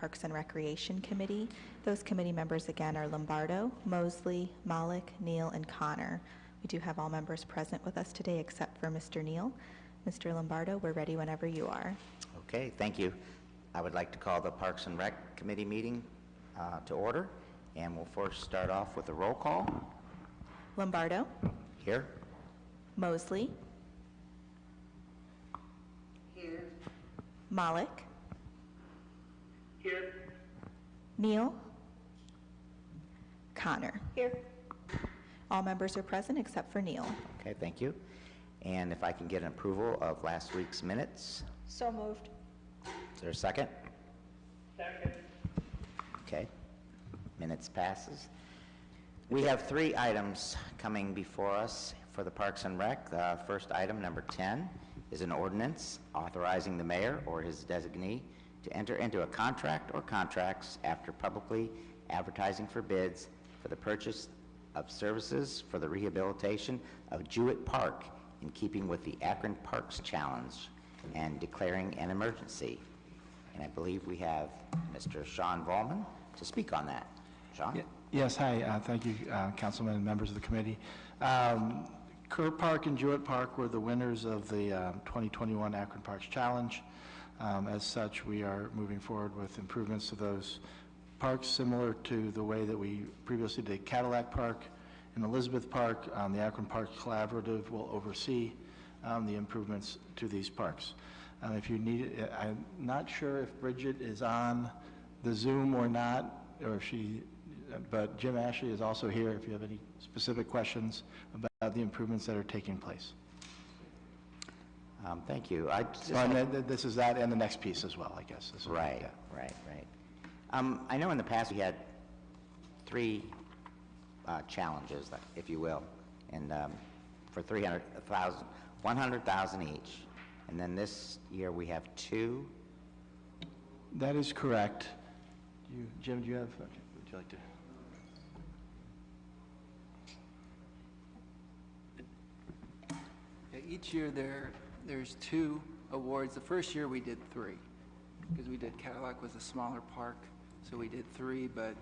Parks and Recreation Committee. Those committee members again are Lombardo, Mosley, Malik, Neal, and Connor. We do have all members present with us today except for Mr. Neal. Mr. Lombardo, we're ready whenever you are. Okay, thank you. I would like to call the Parks and Rec Committee meeting to order, and we'll first start off with a roll call. Lombardo. Here. Mosley. Here. Malik. Here. Neal. Connor. Here. All members are present except for Neal. Okay, thank you. And if I can get an approval of last week's minutes. So moved. Is there a second? Second. Okay. Minutes passes. We have 3 items coming before us for the Parks and Rec. The first item, number 10, is an ordinance authorizing the mayor or his designee to enter into a contract or contracts after publicly advertising for bids for the purchase of services for the rehabilitation of Jewett Park in keeping with the Akron Parks Challenge and declaring an emergency. And I believe we have Mr. Sean Volman to speak on that. Sean? Yes, hi. Thank you, Councilman and members of the committee. Kerr Park and Jewett Park were the winners of the 2021 Akron Parks Challenge. As such, we are moving forward with improvements to those parks, similar to the way that we previously did Cadillac Park and Elizabeth Park. The Akron Parks Collaborative will oversee the improvements to these parks. If you need it, I'm not sure if Bridget is on the Zoom or not, or if she, but Jim Ashley is also here if you have any specific questions about the improvements that are taking place. Thank you. This is that and the next piece as well, I guess. Right, yeah. Right. I know in the past we had 3 challenges, if you will, and for $100,000 each. And then this year we have 2. That is correct. Jim, do you have? Okay, would you like to? Yeah, each year there's 2 awards. The first year we did 3 because we did Cadillac was a smaller park, so we did 3. But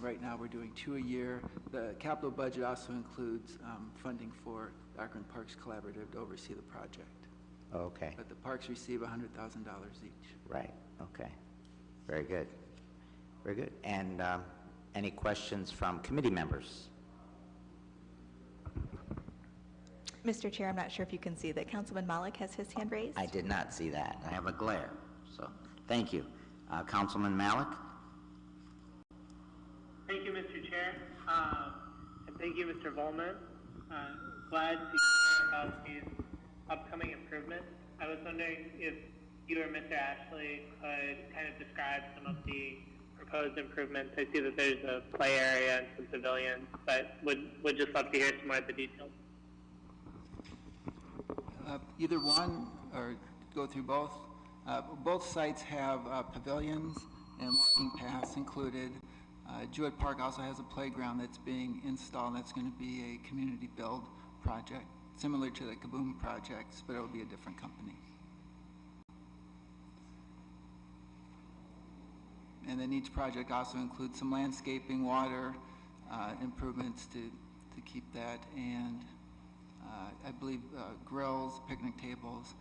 right now we're doing 2 a year. The capital budget also includes funding for Akron Parks Collaborative to oversee the project. Okay. But the parks receive $100,000 each. Right. Okay. Very good. Very good. And any questions from committee members? Mr. Chair, I'm not sure if you can see that Councilman Malik has his hand raised. I did not see that. I have a glare. So thank you. Councilman Malik? Thank you, Mr. Chair. And thank you, Mr. Volman. Glad to hear about these upcoming improvements. I was wondering if you or Mr. Ashley could kind of describe some of the proposed improvements. I see that there's a play area and some pavilions, but would just love to hear some more of the details. Either one or go through both. Both sites have pavilions and walking paths included. Jewett Park also has a playground that's being installed. That's going to be a community build project, similar to the Kaboom projects, but it will be a different company. And then each project also includes some landscaping, water improvements to keep that, and I believe grills, picnic tables,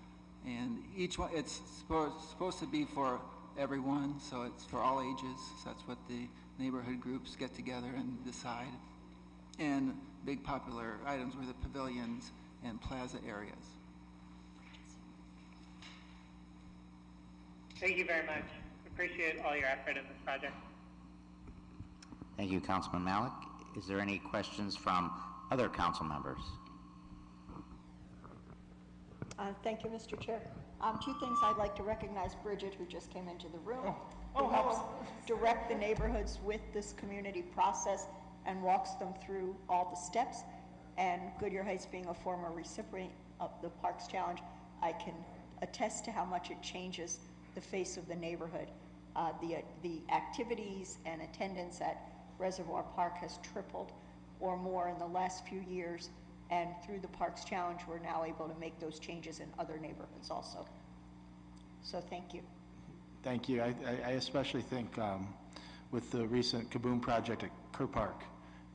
and each one, it's supposed to be for everyone, so it's for all ages. So that's what the neighborhood groups get together and decide. And big popular items were the pavilions and plaza areas. Thank you very much. Appreciate all your effort in this project. Thank you, Councilman Malik. Is there any questions from other council members? Thank you, Mr. Chair. 2 things. I'd like to recognize Bridget, who just came into the room, who helps direct the neighborhoods with this community process and walks them through all the steps. And Goodyear Heights, being a former recipient of the Parks Challenge, I can attest to how much it changes the face of the neighborhood. The activities and attendance at Reservoir Park has tripled or more in the last few years, and through the Parks Challenge we're now able to make those changes in other neighborhoods also. So thank you. Thank you. I especially think with the recent Kaboom project at Kerr Park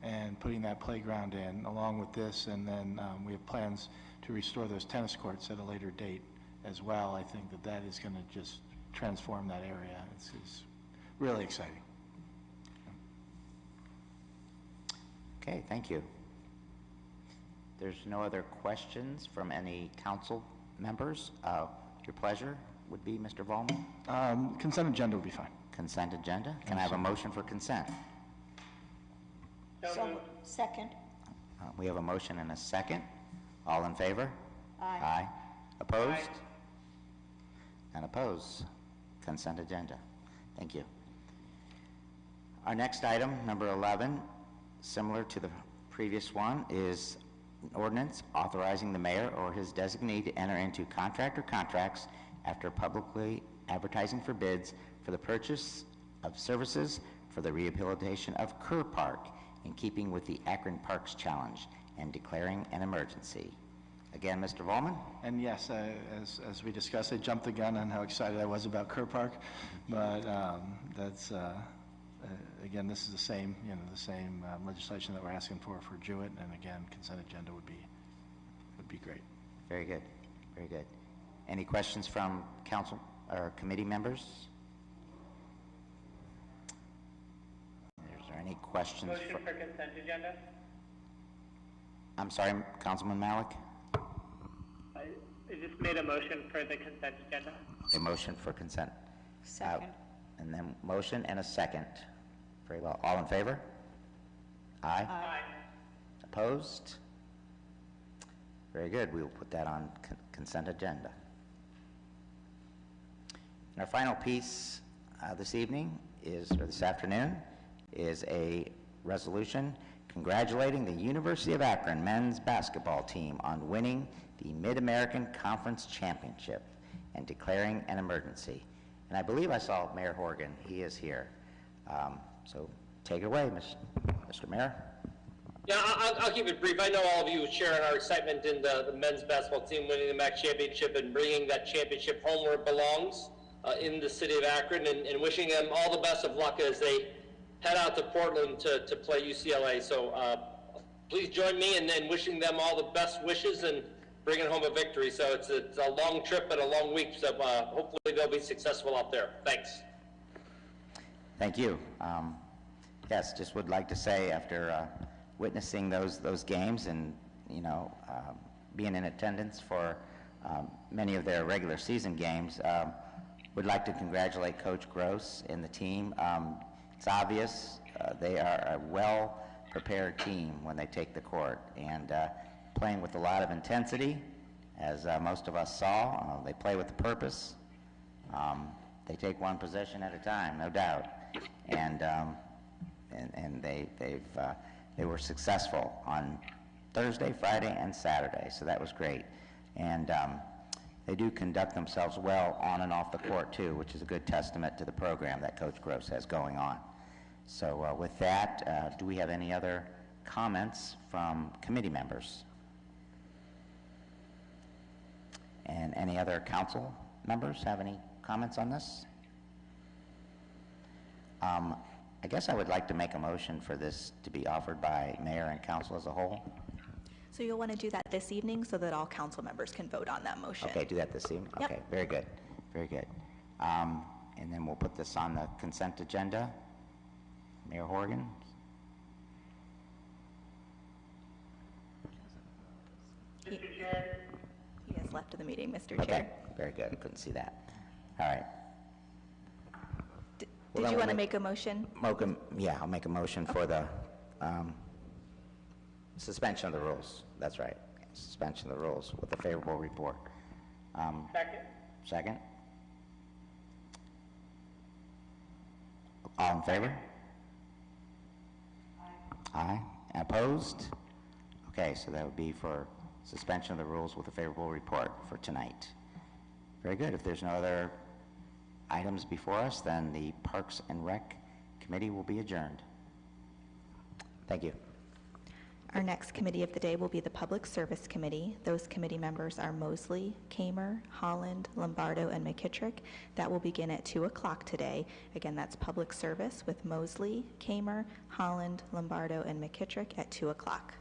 and putting that playground in, along with this, and then we have plans to restore those tennis courts at a later date as well. I think that that is going to just transform that area. It's really exciting. Okay, thank you. There's no other questions from any council members. Your pleasure would be, Mr. Volman? Consent agenda would be fine. Consent agenda. Can I have a motion for consent? So, second. We have a motion and a second. All in favor? Aye. Aye. Opposed? Aye. And opposed. Consent agenda. Thank you. Our next item, number 11, similar to the previous one, is an ordinance authorizing the mayor or his designee to enter into contract or contracts after publicly advertising for bids for the purchase of services for the rehabilitation of Kerr Park in keeping with the Akron Parks Challenge and declaring an emergency. Again, Mr. Volman? And yes, as we discussed, I jumped the gun on how excited I was about Kerr Park, but that's again, this is the same, the same legislation that we're asking for Jewett, and again, consent agenda would be great. Very good, very good. Any questions from council or committee members? Is there any questions? Motion for consent agenda? I'm sorry, Councilman Malik? I just made a motion for the consent agenda. A motion for consent. Second. And then motion and a second. Very well. All in favor? Aye. Aye. Opposed? Very good. We will put that on consent agenda. And our final piece this afternoon, is a resolution congratulating the University of Akron men's basketball team on winning the Mid-American Conference Championship and declaring an emergency. And I believe I saw Mayor Horgan. He is here. So take it away, Mr. Mayor. Yeah, I'll keep it brief. I know all of you share our excitement in the men's basketball team winning the MAC championship and bringing that championship home where it belongs in the city of Akron, and wishing them all the best of luck as they head out to Portland to play UCLA. So please join me in wishing them all the best wishes and bringing home a victory. So it's a long trip and a long week, so hopefully they'll be successful out there. Thanks. Thank you. Yes, just would like to say after witnessing those games and being in attendance for many of their regular season games, would like to congratulate Coach Gross and the team. It's obvious they are a well-prepared team when they take the court, and playing with a lot of intensity, as most of us saw. They play with purpose. They take one possession at a time, no doubt, and they were successful on Thursday, Friday, and Saturday, so that was great. And they do conduct themselves well on and off the court too, which is a good testament to the program that Coach Gross has going on. So with that, do we have any other comments from committee members? And any other council members have any comments on this? I guess I would like to make a motion for this to be offered by mayor and council as a whole. So you'll want to do that this evening so that all council members can vote on that motion. Okay, do that this evening? Yep. Okay, very good, very good. And then we'll put this on the consent agenda. Mayor Horgan? Mr. Chair, He has left the meeting, Mr. Okay, Chair. very good, couldn't see that. All right. Did Well, you then want to we'll make a motion? Yeah, I'll make a motion for the suspension of the rules. That's right, suspension of the rules with a favorable report. second. Second? All in favor? Aye. Opposed? Okay, so that would be for suspension of the rules with a favorable report for tonight. Very good. If there's no other items before us, then the Parks and Rec Committee will be adjourned. Thank you. Our next committee of the day will be the Public Service Committee. Those committee members are Mosley, Kamer, Holland, Lombardo, and McKittrick. That will begin at 2 o'clock today. Again, that's Public Service with Mosley, Kamer, Holland, Lombardo, and McKittrick at 2 o'clock.